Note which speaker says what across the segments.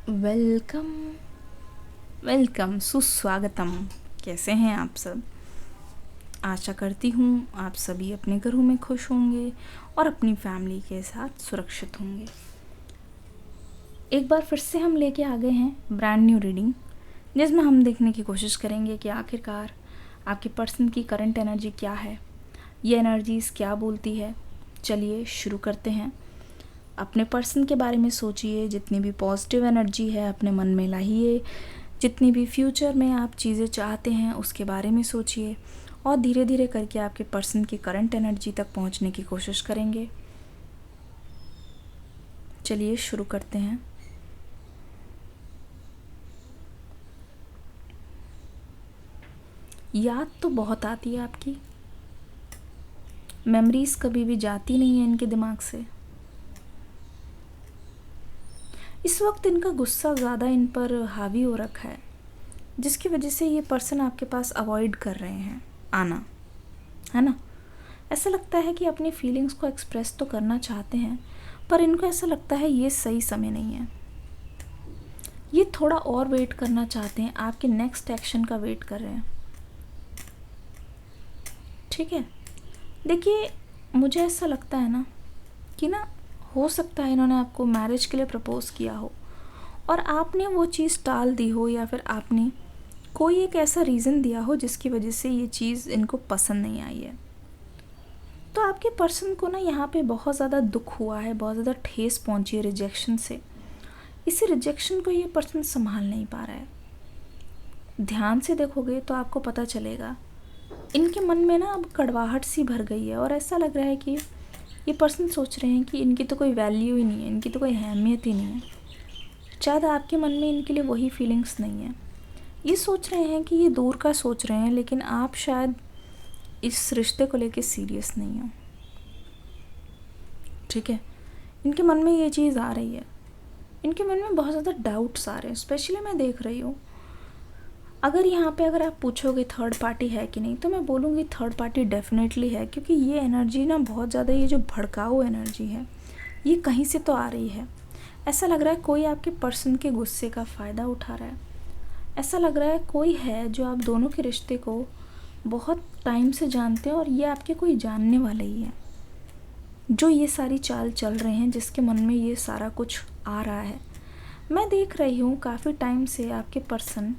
Speaker 1: Welcome welcome सुस्वागतम। कैसे हैं आप सब? आशा करती हूँ आप सभी अपने घरों में खुश होंगे और अपनी फैमिली के साथ सुरक्षित होंगे। एक बार फिर से हम लेके आ गए हैं ब्रांड न्यू रीडिंग, जिसमें हम देखने की कोशिश करेंगे कि आखिरकार आपके पर्सन की करंट एनर्जी क्या है, ये एनर्जीज़ क्या बोलती है। चलिए शुरू करते हैं। अपने पर्सन के बारे में सोचिए, जितनी भी पॉजिटिव एनर्जी है अपने मन में लाइए, जितनी भी फ्यूचर में आप चीज़ें चाहते हैं उसके बारे में सोचिए और धीरे धीरे करके आपके पर्सन की करंट एनर्जी तक पहुंचने की कोशिश करेंगे। चलिए शुरू करते हैं। याद तो बहुत आती है आपकी, मेमोरीज़ कभी भी जाती नहीं है इनके दिमाग से। इस वक्त इनका गुस्सा ज़्यादा इन पर हावी हो रखा है, जिसकी वजह से ये पर्सन आपके पास अवॉइड कर रहे हैं आना, है ना। ऐसा लगता है कि अपनी फीलिंग्स को एक्सप्रेस तो करना चाहते हैं, पर इनको ऐसा लगता है ये सही समय नहीं है। ये थोड़ा और वेट करना चाहते हैं, आपके नेक्स्ट एक्शन का वेट कर रहे हैं। ठीक है, देखिए मुझे ऐसा लगता है ना कि हो सकता है इन्होंने आपको मैरिज के लिए प्रपोज़ किया हो और आपने वो चीज़ टाल दी हो, या फिर आपने कोई एक ऐसा रीज़न दिया हो जिसकी वजह से ये चीज़ इनको पसंद नहीं आई है। तो आपके पर्सन को यहाँ पे बहुत ज़्यादा दुख हुआ है, बहुत ज़्यादा ठेस पहुंची है रिजेक्शन से। इसी रिजेक्शन को ये पर्सन संभाल नहीं पा रहा है। ध्यान से देखोगे तो आपको पता चलेगा इनके मन में अब कड़वाहट सी भर गई है और ऐसा लग रहा है कि ये पर्सन सोच रहे हैं कि इनकी तो कोई वैल्यू ही नहीं है, इनकी तो कोई अहमियत ही नहीं है। शायद आपके मन में इनके लिए वही फीलिंग्स नहीं है। ये सोच रहे हैं कि ये दूर का सोच रहे हैं, लेकिन आप शायद इस रिश्ते को लेके सीरियस नहीं हो। ठीक है, इनके मन में ये चीज़ आ रही है। इनके मन में बहुत ज़्यादा डाउट्स आ रहे हैं। स्पेशली मैं देख रही हूँ, अगर आप पूछोगे थर्ड पार्टी है कि नहीं, तो मैं बोलूँगी थर्ड पार्टी डेफिनेटली है, क्योंकि ये एनर्जी बहुत ज़्यादा, ये जो भड़काऊ एनर्जी है ये कहीं से तो आ रही है। ऐसा लग रहा है कोई आपके पर्सन के गुस्से का फ़ायदा उठा रहा है। ऐसा लग रहा है कोई है जो आप दोनों के रिश्ते को बहुत टाइम से जानते हैं और ये आपके कोई जानने वाला ही है, जो ये सारी चाल चल रहे हैं, जिसके मन में ये सारा कुछ आ रहा है। मैं देख रही हूँ काफ़ी टाइम से आपके पर्सन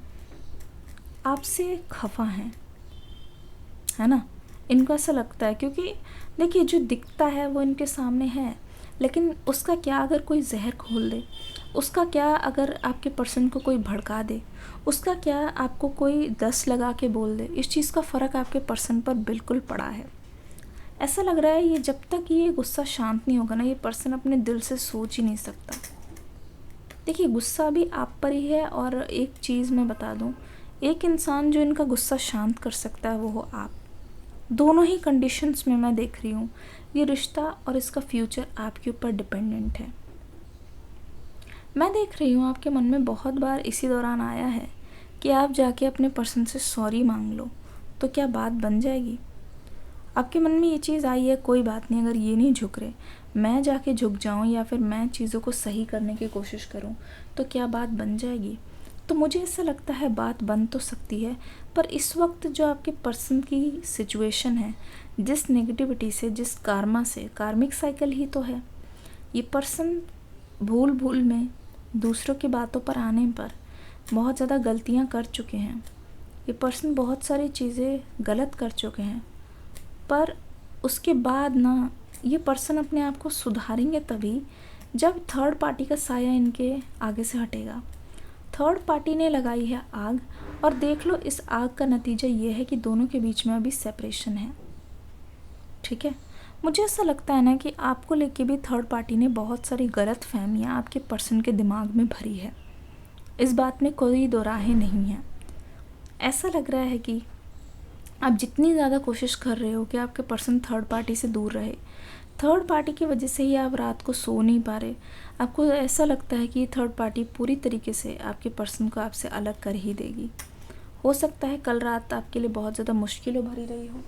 Speaker 1: आपसे खफा हैं, है ना। इनको ऐसा लगता है, क्योंकि देखिए जो दिखता है वो इनके सामने है, लेकिन उसका क्या अगर कोई जहर खोल दे, उसका क्या अगर आपके पर्सन को कोई भड़का दे, उसका क्या आपको कोई 10 लगा के बोल दे, इस चीज़ का फ़र्क आपके पर्सन पर बिल्कुल पड़ा है। ऐसा लग रहा है ये जब तक ये गुस्सा शांत नहीं होगा ये पर्सन अपने दिल से सोच ही नहीं सकता। देखिए गुस्सा भी आप पर ही है, और एक चीज़ मैं बता दूं, एक इंसान जो इनका गुस्सा शांत कर सकता है वो हो आप। दोनों ही कंडीशंस में मैं देख रही हूँ ये रिश्ता और इसका फ्यूचर आपके ऊपर डिपेंडेंट है। मैं देख रही हूँ आपके मन में बहुत बार इसी दौरान आया है कि आप जाके अपने पर्सन से सॉरी मांग लो तो क्या बात बन जाएगी। आपके मन में ये चीज़ आई है, कोई बात नहीं, अगर ये नहीं झुक रहे, मैं जाके झुक जाऊँ या फिर मैं चीज़ों को सही करने की कोशिश करूँ तो क्या बात बन जाएगी। तो मुझे ऐसा लगता है बात बन तो सकती है, पर इस वक्त जो आपके पर्सन की सिचुएशन है, जिस नेगेटिविटी से, जिस कार्मा से, कार्मिक साइकिल ही तो है, ये पर्सन भूल भूल में दूसरों की बातों पर आने पर बहुत ज़्यादा गलतियाँ कर चुके हैं। ये पर्सन बहुत सारी चीज़ें गलत कर चुके हैं, पर उसके बाद ये पर्सन अपने आप को सुधारेंगे तभी जब थर्ड पार्टी का साया इनके आगे से हटेगा। थर्ड पार्टी ने लगाई है आग, और देख लो इस आग का नतीजा ये है कि दोनों के बीच में अभी सेपरेशन है। ठीक है, मुझे ऐसा लगता है कि आपको लेके भी थर्ड पार्टी ने बहुत सारी गलत फहमियाँ आपके पर्सन के दिमाग में भरी है। इस बात में कोई दो राहें नहीं है। ऐसा लग रहा है कि आप जितनी ज़्यादा कोशिश कर रहे हो कि आपके पर्सन थर्ड पार्टी से दूर रहे, थर्ड पार्टी की वजह से ही आप रात को सो नहीं पा रहे। आपको ऐसा लगता है कि थर्ड पार्टी पूरी तरीके से आपके पर्सन को आपसे अलग कर ही देगी। हो सकता है कल रात आपके लिए बहुत ज़्यादा मुश्किलों भरी रही हो,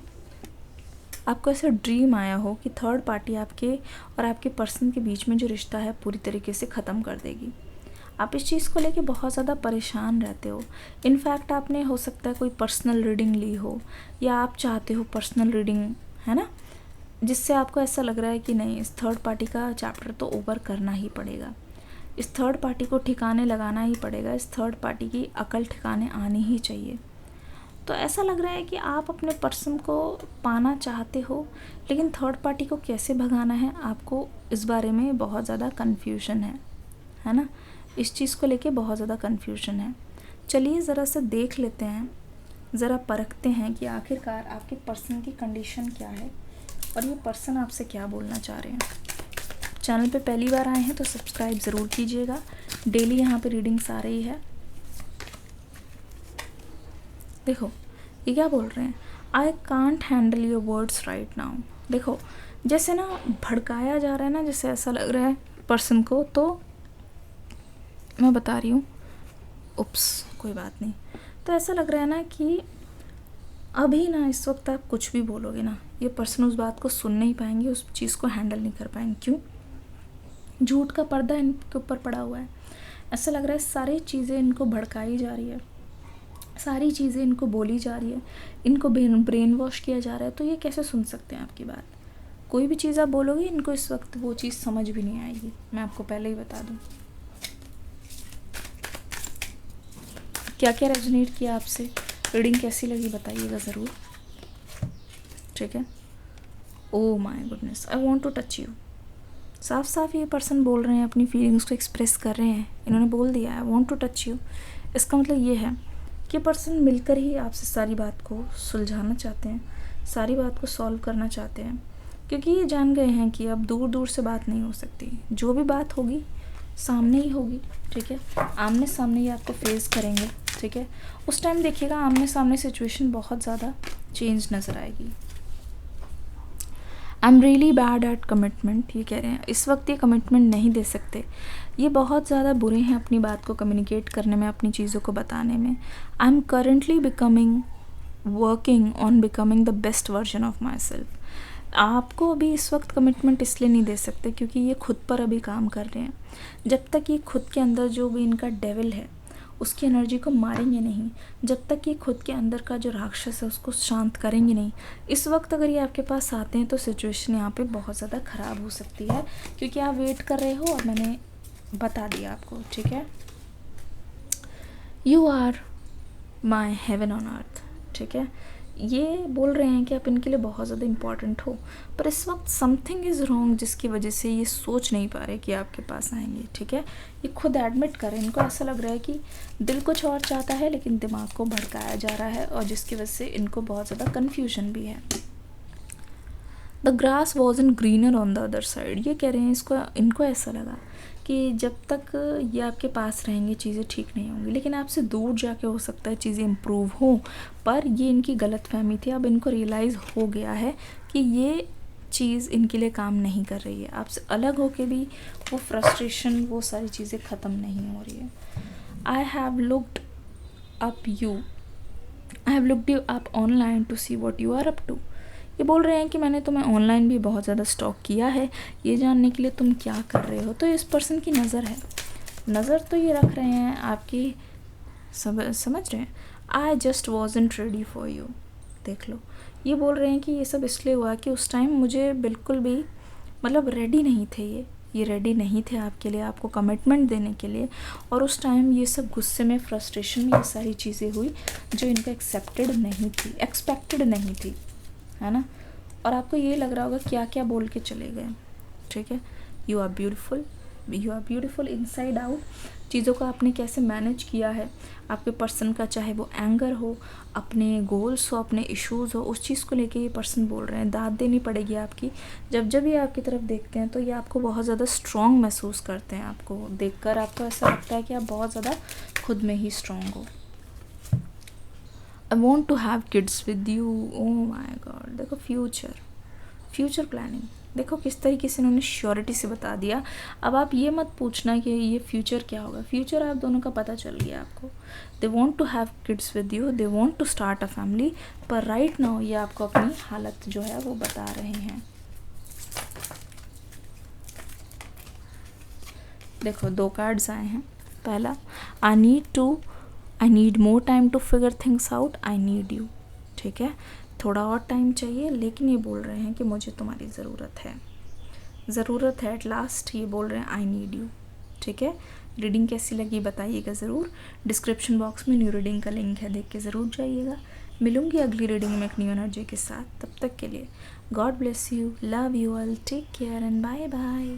Speaker 1: आपको ऐसा ड्रीम आया हो कि थर्ड पार्टी आपके और आपके पर्सन के बीच में जो रिश्ता है पूरी तरीके से ख़त्म कर देगी। आप इस चीज़ को लेके बहुत ज़्यादा परेशान रहते हो। इनफैक्ट आपने हो सकता है कोई पर्सनल रीडिंग ली हो, या आप चाहते हो पर्सनल रीडिंग, है ना, जिससे आपको ऐसा लग रहा है कि नहीं, इस थर्ड पार्टी का चैप्टर तो ओवर करना ही पड़ेगा, इस थर्ड पार्टी को ठिकाने लगाना ही पड़ेगा, इस थर्ड पार्टी की अकल ठिकाने आनी ही चाहिए। तो ऐसा लग रहा है कि आप अपने पर्सन को पाना चाहते हो, लेकिन थर्ड पार्टी को कैसे भगाना है, आपको इस बारे में बहुत ज़्यादा कन्फ्यूजन है ना, इस चीज़ को लेके बहुत ज़्यादा कन्फ्यूजन है। चलिए ज़रा सा देख लेते हैं, ज़रा परखते हैं कि आखिरकार आपके पर्सन की कंडीशन क्या है और ये पर्सन आपसे क्या बोलना चाह रहे हैं। चैनल पे पहली बार आए हैं तो सब्सक्राइब ज़रूर कीजिएगा, डेली यहाँ पे रीडिंग्स आ रही है। देखो ये क्या बोल रहे हैं, I can't handle your words right now. देखो जैसे ना भड़काया जा रहा है ना, जैसे ऐसा लग रहा है पर्सन को, तो मैं बता रही हूँ, उप्स कोई बात नहीं, तो ऐसा लग रहा है ना कि अभी ना इस वक्त आप कुछ भी बोलोगे ना, ये पर्सन उस बात को सुन नहीं पाएंगे, उस चीज़ को हैंडल नहीं कर पाएंगे। क्यों? झूठ का पर्दा इनके ऊपर पड़ा हुआ है। ऐसा लग रहा है सारी चीज़ें इनको भड़काई जा रही है, सारी चीज़ें इनको बोली जा रही है, इनको ब्रेन वॉश किया जा रहा है। तो ये कैसे सुन सकते हैं आपकी बात? कोई भी चीज़ आप बोलोगे इनको इस वक्त वो चीज़ समझ भी नहीं आएगी, मैं आपको पहले ही बता दूँ। क्या क्या रेजोनेट किया आपसे, रीडिंग कैसी लगी बताइएगा ज़रूर, ठीक है। Oh my goodness, I want to touch you. साफ साफ ये पर्सन बोल रहे हैं, अपनी फीलिंग्स को एक्सप्रेस कर रहे हैं, इन्होंने बोल दिया I want to touch you. इसका मतलब ये है कि पर्सन मिलकर ही आपसे सारी बात को सुलझाना चाहते हैं, सारी बात को सॉल्व करना चाहते हैं, क्योंकि ये जान गए हैं कि अब दूर दूर से बात नहीं हो सकती, जो भी बात होगी सामने ही होगी, ठीक है। आमने सामने ही आपको फेस करेंगे, ठीक है। उस टाइम देखिएगा आमने सामने सिचुएशन बहुत ज़्यादा चेंज नज़र आएगी। I am really bad at commitment, ये कह रहे हैं इस वक्त ये कमिटमेंट नहीं दे सकते, ये बहुत ज़्यादा बुरे हैं अपनी बात को कम्युनिकेट करने में, अपनी चीज़ों को बताने में। I am currently working on becoming the best version of my self. आपको अभी इस वक्त कमिटमेंट इसलिए नहीं दे सकते क्योंकि ये खुद पर अभी काम कर रहे हैं। जब तक ये खुद के अंदर जो भी इनका डेविल है उसकी एनर्जी को मारेंगे नहीं, जब तक ये खुद के अंदर का जो राक्षस है उसको शांत करेंगे नहीं, इस वक्त अगर ये आपके पास आते हैं तो सिचुएशन यहाँ पे बहुत ज़्यादा ख़राब हो सकती है, क्योंकि आप वेट कर रहे हो और मैंने बता दिया आपको, ठीक है। You are my heaven on earth, ठीक है। ये बोल रहे हैं कि आप इनके लिए बहुत ज़्यादा इम्पॉर्टेंट हो, पर इस वक्त समथिंग इज़ रॉन्ग जिसकी वजह से ये सोच नहीं पा रहे कि आपके पास आएंगे, ठीक है। ये खुद एडमिट करें, इनको ऐसा लग रहा है कि दिल कुछ और चाहता है लेकिन दिमाग को भड़काया जा रहा है, और जिसकी वजह से इनको बहुत ज़्यादा कन्फ्यूजन भी है। The grass was in greener on the other side, ये कह रहे हैं इनको ऐसा लगा कि जब तक ये आपके पास रहेंगे चीज़ें ठीक नहीं होंगी, लेकिन आपसे दूर जाके हो सकता है चीज़ें इम्प्रूव हों, पर ये इनकी गलतफहमी थी। अब इनको रियलाइज़ हो गया है कि ये चीज़ इनके लिए काम नहीं कर रही है, आपसे अलग होके भी वो फ्रस्ट्रेशन, वो सारी चीज़ें ख़त्म नहीं हो रही है। I have looked you up online to see what you are up to. ये बोल रहे हैं कि मैंने तुम्हें ऑनलाइन भी बहुत ज़्यादा स्टॉक किया है, ये जानने के लिए तुम क्या कर रहे हो। तो इस पर्सन की नज़र है, नज़र तो ये रख रहे हैं आपकी, समझ रहे हैं। I just wasn't ready for you, देख लो। ये बोल रहे हैं कि ये सब इसलिए हुआ कि उस टाइम मुझे बिल्कुल भी मतलब रेडी नहीं थे, ये रेडी नहीं थे आपके लिए, आपको कमिटमेंट देने के लिए। और उस टाइम ये सब गुस्से में, फ्रस्ट्रेशन में ये सारी चीज़ें हुई जो इनको एक्सेप्टेड नहीं थी, एक्सपेक्टेड नहीं थी, है ना। और आपको ये लग रहा होगा क्या क्या बोल के चले गए, ठीक है। You are beautiful inside out. चीज़ों को आपने कैसे मैनेज किया है, आपके पर्सन का चाहे वो एंगर हो, अपने गोल्स हो, अपने इश्यूज़ हो, उस चीज़ को लेके ये पर्सन बोल रहे हैं। दाद देनी पड़ेगी आपकी। जब ये आपकी तरफ देखते हैं तो ये आपको बहुत ज़्यादा स्ट्रॉन्ग महसूस करते हैं। आपको देखकर आपको ऐसा लगता है कि आप बहुत ज़्यादा खुद में ही स्ट्रॉन्ग हो। I want to have kids with you, oh my God. देखो फ्यूचर प्लानिंग, देखो किस तरीके से इन्होंने श्योरिटी से बता दिया। अब आप ये मत पूछना कि ये फ्यूचर क्या होगा, फ्यूचर आप दोनों का पता चल गया आपको। They want to have kids with you, they want to start a family, पर राइट नाउ ये आपको अपनी हालत जो है वो बता रहे हैं। देखो 2 कार्ड्स आए हैं, पहला, I need more time to figure things out, I need you. ठीक है, थोड़ा और टाइम चाहिए, लेकिन ये बोल रहे हैं कि मुझे तुम्हारी ज़रूरत है, ज़रूरत है। एट लास्ट ये बोल रहे हैं आई नीड यू। ठीक है, रीडिंग कैसी लगी बताइएगा ज़रूर। डिस्क्रिप्शन बॉक्स में न्यू रीडिंग का लिंक है, देख के ज़रूर जाइएगा। मिलूंगी अगली रीडिंग में एक न्यू एनर्जी के साथ। तब तक के लिए God bless you, love you all, take care and bye bye.